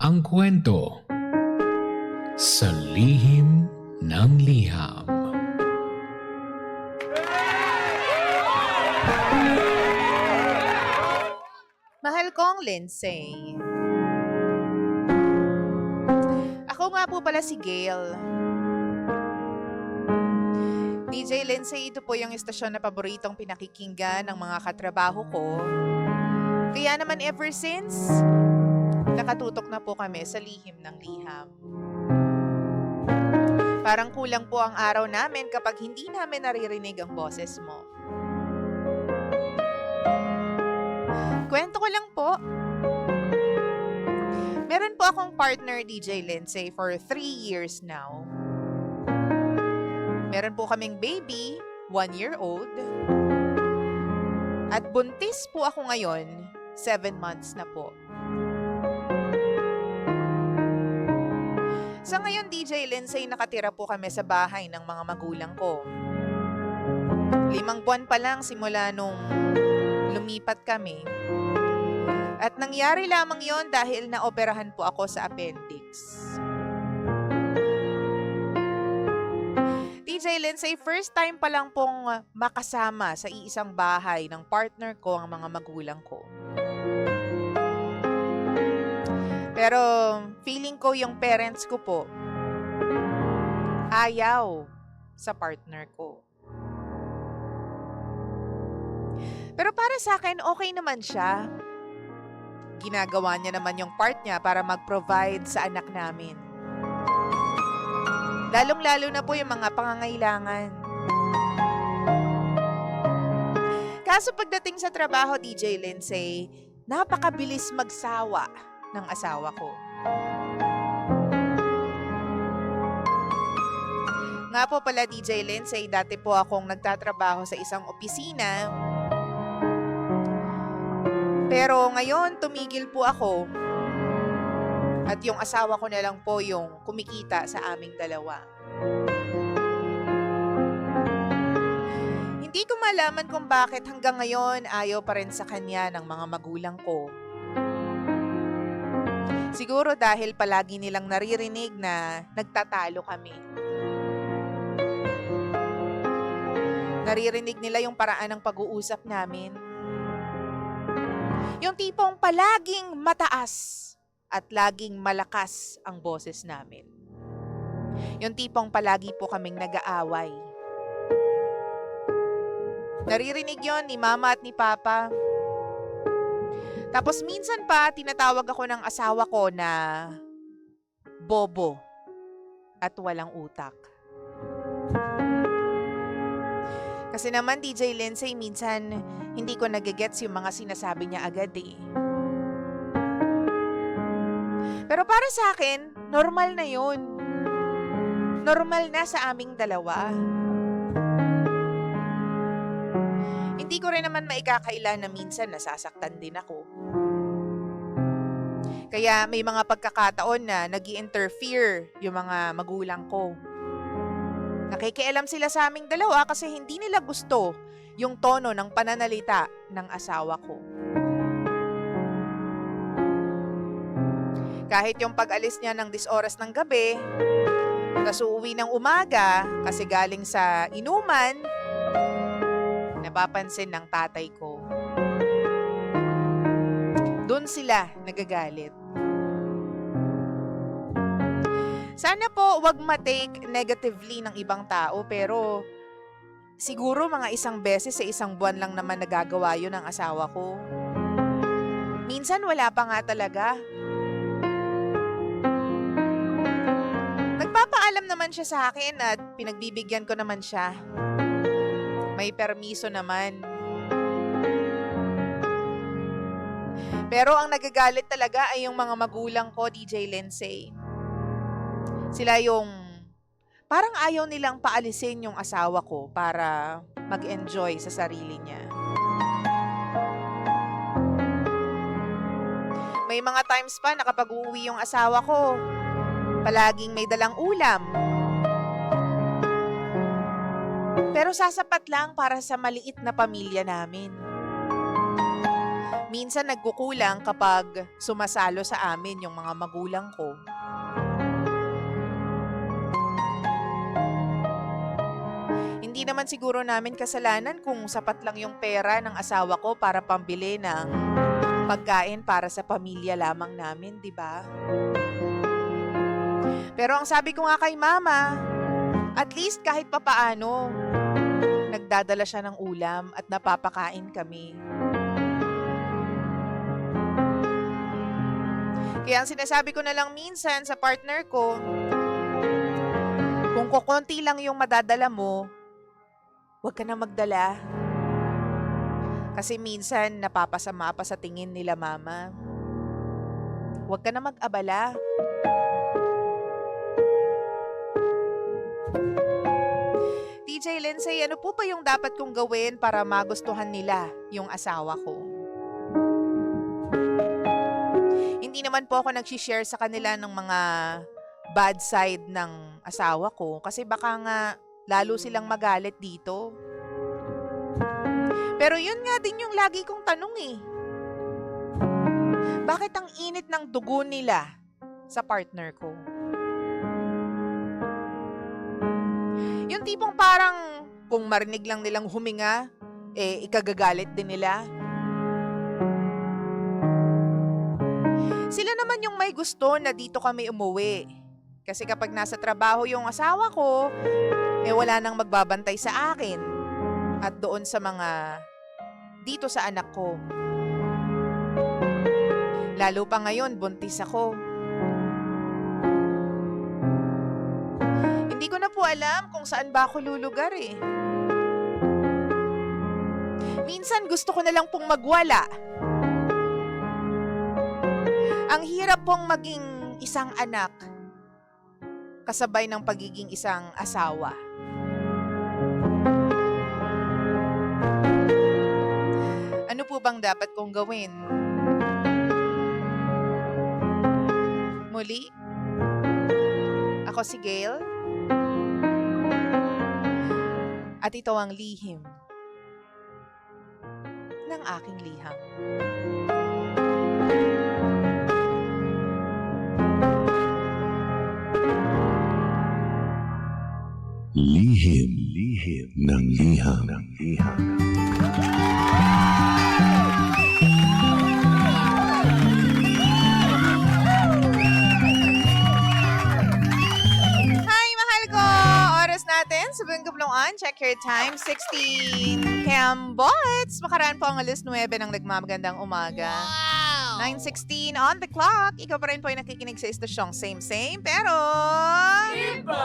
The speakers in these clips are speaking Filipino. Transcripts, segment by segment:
Ang kwento sa lihim ng liham. Mahal kong Lindsay. Ako nga po pala si Gail. DJ Lindsay, ito po yung istasyon na paboritong pinakikinggan ng mga katrabaho ko. Kaya naman ever since, nakatutok na po kami sa lihim ng liham. Parang kulang po ang araw namin kapag hindi namin naririnig ang boses mo. Kwento ko lang po. Meron po akong partner, DJ Lindsay, for 3 years now. Meron po kaming baby, 1 year old. At buntis po ako ngayon, 7 months na po. Sa ngayon, DJ Lindsay, nakatira po kami sa bahay ng mga magulang ko. 5 buwan pa lang simula nung lumipat kami. At nangyari lamang yon dahil naoperahan po ako sa appendix. DJ Lindsay, first time pa lang pong makasama sa iisang bahay ng partner ko ang mga magulang ko. Pero feeling ko yung parents ko po ayaw sa partner ko. Pero para sa akin, okay naman siya. Ginagawa niya naman yung part niya para mag-provide sa anak namin. Lalong-lalo na po yung mga pangangailangan. Kaso pagdating sa trabaho, DJ Lindsay, napakabilis magsawa ng asawa ko. Nga po pala, DJ Lindsay, dati po akong nagtatrabaho sa isang opisina. Pero ngayon, tumigil po ako. At yung asawa ko na lang po yung kumikita sa aming dalawa. Hindi ko malaman kung bakit hanggang ngayon ayaw pa rin sa kanya ng mga magulang ko. Siguro dahil palagi nilang naririnig na nagtatalo kami. Naririnig nila yung paraan ng pag-uusap namin. Yung tipong palaging mataas at laging malakas ang boses namin. Yung tipong palagi po kaming nag-aaway. Naririnig yon ni mama at ni papa. Tapos minsan pa, tinatawag ako ng asawa ko na bobo at walang utak. Kasi naman, DJ Lindsay, minsan hindi ko nagigets yung mga sinasabi niya agad eh. Pero para sa akin, normal na yun. Normal na sa aming dalawa. Hindi ko rin naman maikakaila na minsan nasasaktan din ako. Kaya may mga pagkakataon na nag-i-interfere yung mga magulang ko. Nakikialam sila sa aming dalawa kasi hindi nila gusto yung tono ng pananalita ng asawa ko. Kahit yung pag-alis niya ng 10 oras ng gabi, tas uuwi ng umaga kasi galing sa inuman, napapansin ng tatay ko. Doon sila nagagalit. Sana po wag ma-take negatively ng ibang tao, pero siguro mga 1 beses sa 1 buwan lang naman nagagawa yun ng asawa ko. Minsan wala pa nga talaga. Nagpapaalam naman siya sa akin at pinagbibigyan ko naman siya. May permiso naman. Pero ang nagagalit talaga ay yung mga magulang ko, DJ Lindsay. Sila yung parang ayaw nilang paalisin yung asawa ko para mag-enjoy sa sarili niya. May mga times pa na kapag uuwi yung asawa ko, palaging may dalang ulam. Pero sasapat lang para sa maliit na pamilya namin. minsan nagkukulang kapag sumasalo sa amin yung mga magulang ko. Hindi naman siguro namin kasalanan kung sapat lang yung pera ng asawa ko para pambili ng pagkain para sa pamilya lamang namin, di ba? Pero ang sabi ko nga kay mama, at least kahit papaano, nagdadala siya ng ulam at napapakain kami. Kaya ang sinasabi ko na lang minsan sa partner ko, kung kukonti lang yung madadala mo, huwag ka na magdala. Kasi minsan napapasama pa sa tingin nila mama. Huwag ka na mag-abala. DJ Lindsay, ano po ba yung dapat kong gawin para magustuhan nila yung asawa ko? Hindi naman po ako nag-share sa kanila ng mga bad side ng asawa ko kasi baka nga lalo silang magalit dito. Pero yun nga din yung lagi kong tanong eh. Bakit ang init ng dugo nila sa partner ko? Yung tipong parang kung marinig lang nilang huminga, ikagagalit din nila. Sila naman yung may gusto na dito kami umuwi. Kasi kapag nasa trabaho yung asawa ko, wala nang magbabantay sa akin. At doon sa mga dito sa anak ko. Lalo pa ngayon, buntis ako. Hindi ko na po alam kung saan ba ako lulugar eh. Minsan gusto ko na lang pong magwala. Ang hirap pong maging isang anak kasabay ng pagiging isang asawa. Ano po bang dapat kong gawin? Muli, ako si Gail. At ito ang lihim ng aking liham. Lihim ng liham. Hi, mahal ko! Oras natin, sabing kablungan. Check your time, 16 Cambots. Makaraan po ang alas 9 ng nagmamagandang umaga. 9:16 on the clock. Ikaw pa rin po ay nakikinig sa istasyong same, pero... Iba!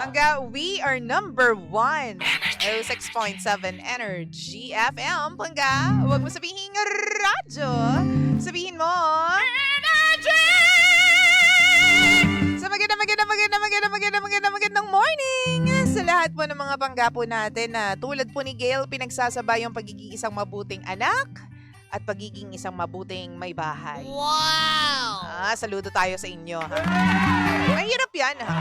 Hangga, we are number 1. 06.7 Energy FM. Hangga, huwag mo sabihin radyo. Sabihin mo... Energy! So magandang morning sa lahat po ng mga panggapo natin na tulad po ni Gail, pinagsasabay yung pagiging isang mabuting anak at pagiging isang mabuting may bahay. Wow! Saludo tayo sa inyo. Ha? Mahirap yan. Ha?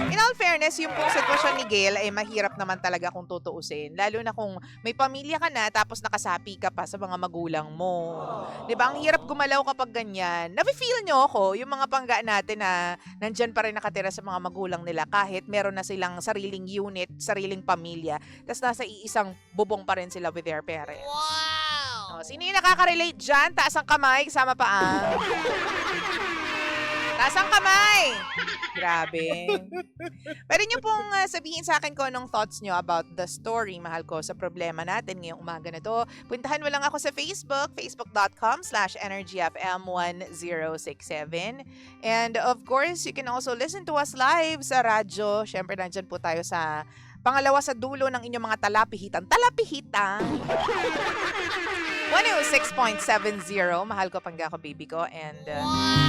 In all fairness, yung pong sitwasyon ni Gail ay mahirap naman talaga kung tutuusin. Lalo na kung may pamilya ka na tapos nakasapi ka pa sa mga magulang mo. Diba? Ang hirap gumalaw kapag ganyan. Nafe-feel nyo ako, yung mga pangga natin na nandyan pa rin nakatira sa mga magulang nila kahit meron na silang sariling unit, sariling pamilya. Tapos nasa iisang bubong pa rin sila with their parents. Wow! Sino yung nakaka-relate dyan? Taas ang kamay, kasama paa. Taas ang kamay! Grabe. Pwede nyo pong sabihin sa akin kung anong thoughts nyo about the story, mahal ko, sa problema natin ngayong umaga na to. Puntahan mo lang ako sa Facebook, facebook.com/energyfm1067. And of course, you can also listen to us live sa radyo. Siyempre, nandyan po tayo sa pangalawa sa dulo ng inyong mga talapihitan. 106.70, mahal ko pangga ko baby ko, and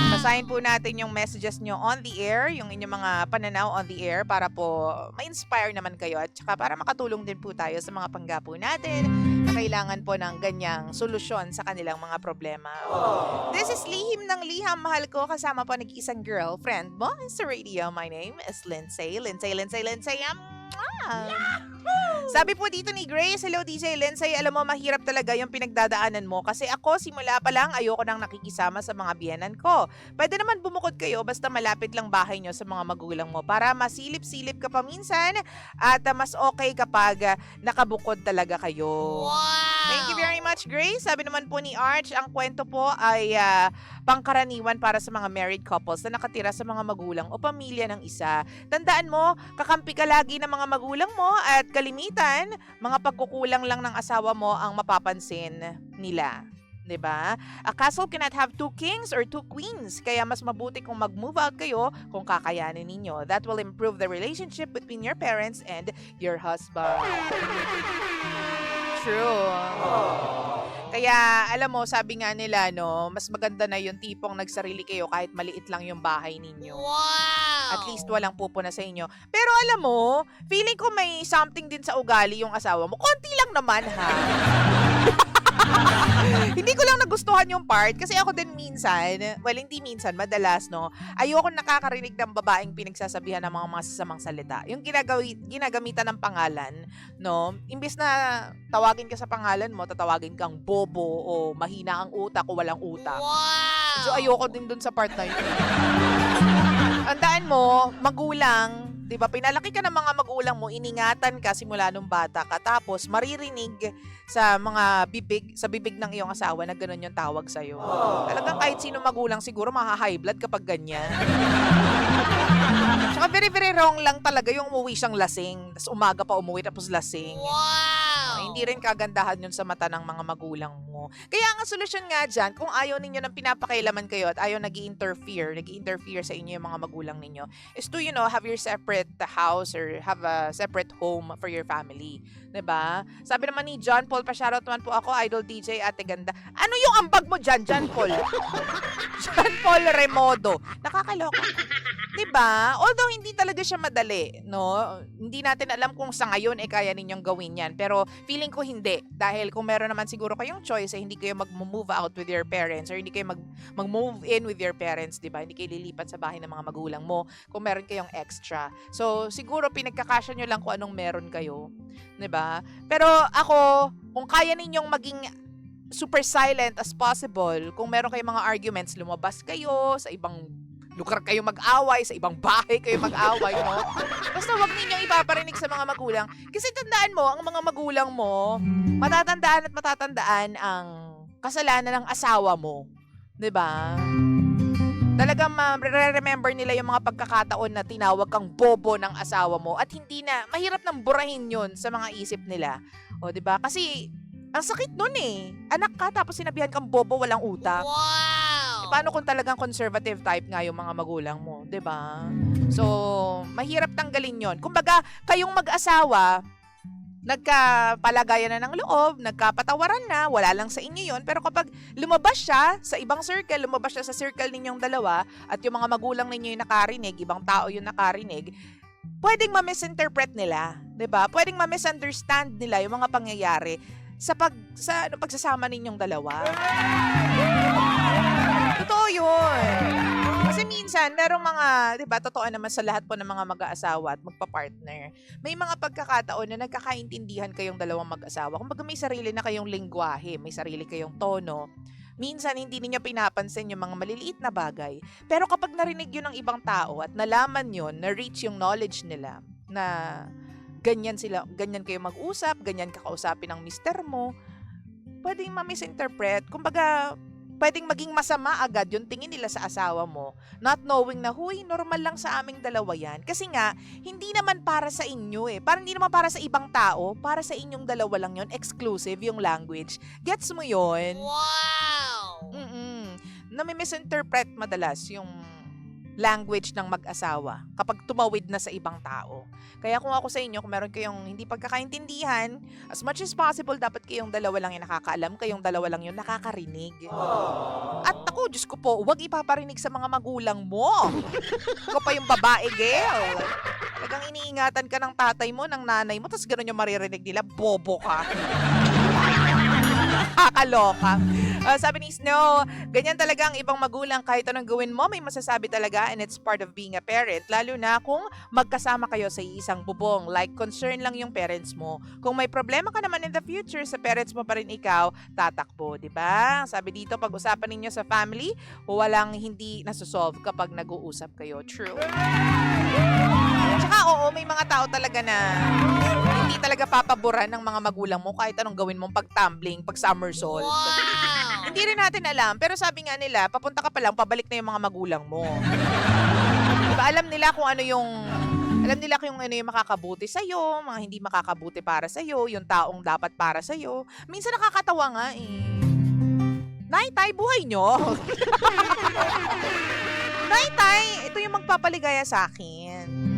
basahin po natin yung messages nyo on the air, yung inyong mga pananaw on the air para po ma-inspire naman kayo at saka para makatulong din po tayo sa mga pangga po natin na kailangan po ng ganyang solusyon sa kanilang mga problema. This is Lihim ng Liham, mahal ko, kasama po nag-isang girlfriend mo sa radio. My name is Lindsay. Sabi po dito ni Grace, hello DJ Lensay, alam mo mahirap talaga yung pinagdadaanan mo kasi ako simula pa lang ayoko nang nakikisama sa mga biyenan ko. Pwede naman bumukod kayo basta malapit lang bahay nyo sa mga magulang mo para masilip-silip ka pa minsan at mas okay kapag nakabukod talaga kayo. Wow! Thank you very much, Grace. Sabi naman po ni Arch, ang kwento po ay pangkaraniwan para sa mga married couples na nakatira sa mga magulang o pamilya ng isa. Tandaan mo, kakampi ka lagi ng mga magulang mo at kalimitan, mga pagkukulang lang ng asawa mo ang mapapansin nila. 'Di ba? A castle cannot have two kings or two queens. Kaya mas mabuti kung mag-move out kayo kung kakayanin ninyo. That will improve the relationship between your parents and your husband. True. Kaya, alam mo, sabi nga nila, no, mas maganda na yung tipong nagsarili kayo kahit maliit lang yung bahay ninyo. Wow! At least walang pupuna sa inyo. Pero alam mo, feeling ko may something din sa ugali yung asawa mo. Konti lang naman, ha? Hindi ko lang nagustuhan yung part kasi ako din minsan, well hindi minsan, madalas no, ayoko nakakarinig ng babaeng pinagsasabihan ng mga masasamang salita. Yung ginagamitan ng pangalan, no, imbes na tawagin ka sa pangalan mo, tatawagin kang bobo o mahina ang utak o walang utak. Wow! So ayoko din dun sa part na yun. Tandaan mo, magulang, 'di ba? Pinalaki ka ng mga magulang mo, iningatan ka simula nung bata ka, tapos maririnig sa mga bibig ng iyong asawa na gano'n yung tawag sa iyo. Talagang kahit sino magulang siguro maha-high blood kapag ganyan. Tsaka very very wrong lang talaga yung umuwi siyang lasing, tapos umaga pa umuwi tapos lasing. Wow! Hindi rin kagandahan yun sa mata ng mga magulang mo. Kaya ang solusyon nga dyan, kung ayaw ninyo ng pinapakailaman kayo at ayaw nag-i-interfere sa inyo yung mga magulang ninyo, is to, you know, have your separate house or have a separate home for your family. 'Di ba? Sabi naman ni John Paul, pa-shoutout naman po ako, Idol DJ Ate Ganda. Ano yung ambag mo dyan, John Paul? John Paul Remodo. Nakakaloka. 'Di ba? Although hindi talaga siya madali, no? Hindi natin alam kung sa ngayon kaya ninyong gawin 'yan, pero feeling ko hindi dahil kung meron naman siguro kayong choice hindi kayo mag-move out with your parents or hindi kayo mag-move in with your parents, 'di ba? Hindi kayo lilipat sa bahay ng mga magulang mo kung meron kayong extra. So, siguro pinagkakasya nyo lang kung anong meron kayo, 'di ba? Pero ako, kung kaya ninyong maging super silent as possible, kung meron kayong mga arguments, lumabas kayo sa ibang lugar kayo mag-away, sa ibang bahay kayo mag-away, no? Basta wag ninyong ipaparinig sa mga magulang. Kasi tandaan mo, ang mga magulang mo, matatandaan ang kasalanan ng asawa mo. 'Di ba? Talagang ma-remember nila yung mga pagkakataon na tinawag kang bobo ng asawa mo at hindi na, mahirap nang burahin yun sa mga isip nila. O, 'di ba? Kasi, ang sakit nun eh. Anak ka tapos sinabihan kang bobo, walang utak. Wow! Paano kung talagang conservative type nga yung mga magulang mo, 'di ba? So, mahirap tanggalin 'yon. Kumbaga, kayong mag-asawa, nagkapalagayan na ng loob, nagkapatawaran na, wala lang sa inyo 'yon. Pero kapag lumabas siya sa ibang circle, lumabas siya sa circle ninyong dalawa at yung mga magulang ninyo yung nakarinig, ibang tao yung nakarinig, pwedeng ma-misinterpret nila, 'di ba? Pwedeng ma-misunderstand nila yung mga pangyayari sa pagsasama ninyong dalawa. Totoo yun. Kasi minsan, merong mga, di ba, totoo naman sa lahat po ng mga mag-aasawa at magpa-partner, may mga pagkakataon na nagkakaintindihan kayong dalawang mag-asawa. Kumbaga may sarili na kayong lengguwahe, may sarili kayong tono. Minsan, hindi ninyo pinapansin yung mga maliliit na bagay. Pero kapag narinig yun ng ibang tao at nalaman yun, na-reach yung knowledge nila, na ganyan kayo mag-usap, ganyan kakausapin ng mister mo, pwedeng ma-misinterpret. Kumbaga, pwedeng maging masama agad yung tingin nila sa asawa mo, not knowing na, huy, normal lang sa aming dalawa yan. Kasi nga, hindi naman para sa inyo eh. Parang hindi naman para sa ibang tao, para sa inyong dalawa lang yun, exclusive yung language. Gets mo yun? Wow! Nami-misinterpret madalas yung language ng mag-asawa kapag tumawid na sa ibang tao. Kaya kung ako sa inyo, kung meron kayong hindi pagkakaintindihan, as much as possible, dapat kayong dalawa lang yung nakakaalam, kayong dalawa lang yung nakakarinig. At ako, Diyos ko po, huwag ipaparinig sa mga magulang mo. Ikaw pa yung babae, girl. Talagang iniingatan ka ng tatay mo, ng nanay mo, tapos gano'n yung maririnig nila, bobo ka. Kakaloka. Sabi ni Snow, ganyan talaga ang ibang magulang kahit anong gawin mo, may masasabi talaga and it's part of being a parent. Lalo na kung magkasama kayo sa isang bubong. Like, concern lang yung parents mo. Kung may problema ka naman in the future, sa parents mo pa rin ikaw, tatakbo, di ba? Sabi dito, pag-usapan ninyo sa family, walang hindi nasusolve kapag nag-uusap kayo. True. Tsaka oo, may mga tao talaga na hindi talaga papaboran ng mga magulang mo kahit anong gawin mong pag-tumbling, pag-somersault. Wow! Hindi rin natin alam, pero sabi nga nila, papunta ka pa lang, pabalik na yung mga magulang mo. Diba, alam nila kung ano yung makakabuti sa'yo, mga hindi makakabuti para sa'yo, yung taong dapat para sa'yo. Minsan nakakatawa nga eh. Nay, tay, buhay nyo. Nay, tay, ito yung magpapaligaya sa akin.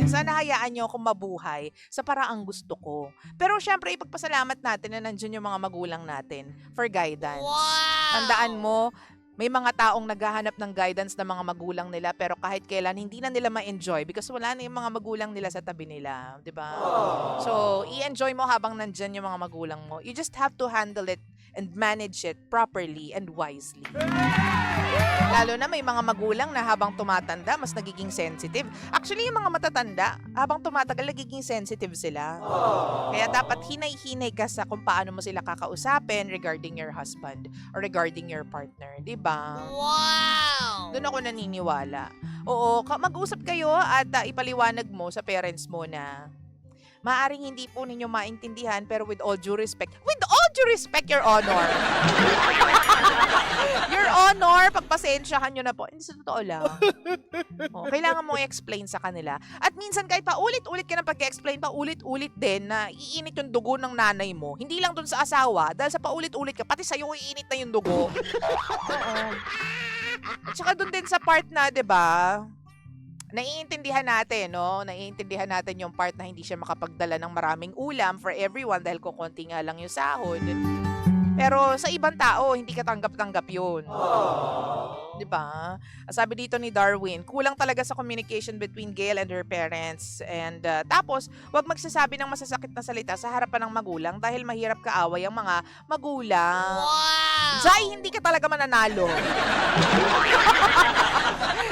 Sana hayaan nyo akong mabuhay sa paraang gusto ko. Pero syempre, ipagpasalamat natin na nandiyan yung mga magulang natin for guidance. Wow! Tandaan mo, may mga taong naghahanap ng guidance ng mga magulang nila pero kahit kailan hindi na nila ma-enjoy because wala na yung mga magulang nila sa tabi nila. 'Di ba? So, i-enjoy mo habang nandyan yung mga magulang mo. You just have to handle it and manage it properly and wisely. Lalo na may mga magulang na habang tumatanda, mas nagiging sensitive. Actually, yung mga matatanda, habang tumatagal, nagiging sensitive sila. Kaya dapat hinay-hinay ka sa kung paano mo sila kakausapin regarding your husband or regarding your partner. Diba? Wow! Doon ako naniniwala. Oo, mag-usap kayo at ipaliwanag mo sa parents mo na maaring hindi po ninyo maintindihan pero with all due respect, Your Honor. Your Honor, pagpasensyahan nyo na po. Hindi sa totoo lang. Kailangan mo i-explain sa kanila. At minsan kahit paulit-ulit ka na pag-explain, paulit-ulit din na iinit yung dugo ng nanay mo. Hindi lang dun sa asawa, dahil sa paulit-ulit ka, pati sa'yo iinit na yung dugo. Oo. At saka dun din sa part na, 'di ba? Naiintindihan natin, no? Naiintindihan natin yung part na hindi siya makapagdala ng maraming ulam for everyone dahil kukunti nga lang yung sahod. Pero sa ibang tao, hindi ka tanggap-tanggap yun. Di ba? Sabi dito ni Darwin, kulang talaga sa communication between Gail and her parents. And tapos, wag magsasabi ng masasakit na salita sa harapan ng magulang dahil mahirap kaaway ang mga magulang. Wow! Jai, hindi ka talaga mananalo.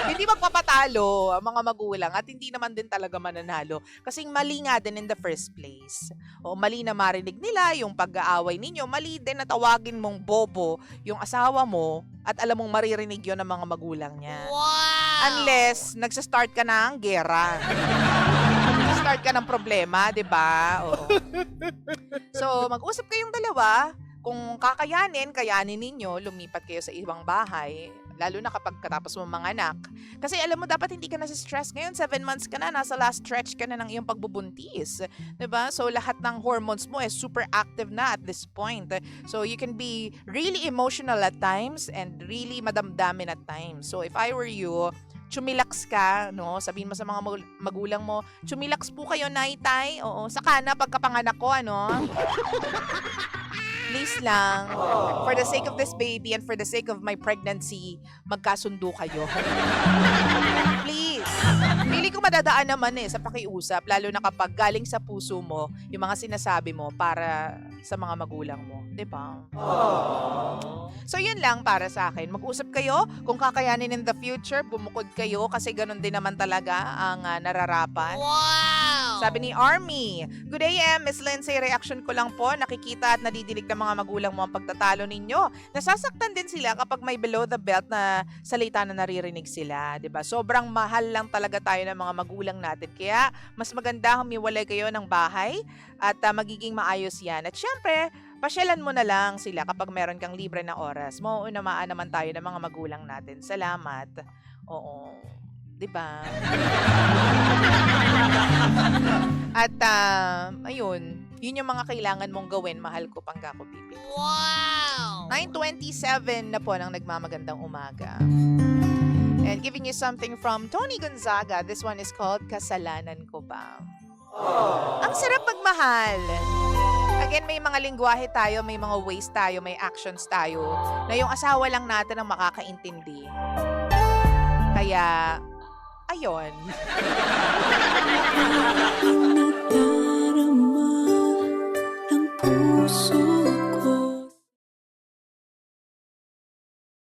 Hindi magpapatalo ang mga magulang at hindi naman din talaga mananalo. Kasing mali nga din in the first place. O mali na marinig nila yung pag-aaway ninyo. Mali din na tawagin mong bobo yung asawa mo at alam mong maririnig yon ng mga magulang niya. Wow! Unless nagsastart ka ng gera. Nagsastart ka ng problema, di ba? Oo. So, mag-usap kayong dalawa. Kung kakayanin ninyo, lumipat kayo sa ibang bahay. Lalo na kapag katapos mo manganak. Kasi alam mo, dapat hindi ka na stress ngayon. 7 months ka na, nasa last stretch ka na ng iyong pagbubuntis. Diba? So, lahat ng hormones mo is super active na at this point. So, you can be really emotional at times and really madamdamin at times. So, if I were you, chumilax ka, no? Sabihin mo sa mga magulang mo, chumilax po kayo, nay-tay. Oo, saka na pagkapanganak ko, ano? Please lang, for the sake of this baby and for the sake of my pregnancy, magkasundo kayo. Please. Pili ko madadaan naman sa pakiusap, lalo na kapag galing sa puso mo, yung mga sinasabi mo para sa mga magulang mo. Diba? So, yun lang para sa akin. Mag-usap kayo kung kakayanin in the future, bumukod kayo kasi ganun din naman talaga ang nararapat. Wow! Sabi ni Army, Good AM, Miss Lindsay, reaction ko lang po, nakikita at nadidinig ng mga magulang mo ang pagtatalo ninyo. Nasasaktan din sila kapag may below the belt na salita na naririnig sila. 'Di ba? Sobrang mahal lang talaga tayo ng mga magulang natin. Kaya, mas maganda humiwalay kayo ng bahay at magiging maayos yan. At syempre, pasyalan mo na lang sila kapag meron kang libre na oras. Mauunamaan naman tayo ng mga magulang natin. Salamat. Oo. 'Di ba? At ayun, yun yung mga kailangan mong gawin, mahal ko Pangako Bibi. Wow! 9:27 na po ng nagmamagandang umaga. And giving you something from Tony Gonzaga. This one is called Kasalanan Ko Ba? Ang sarap magmahal. Again, may mga lingwahe tayo, may mga ways tayo, may actions tayo na yung asawa lang natin ang makakaintindi. Kaya, ayun.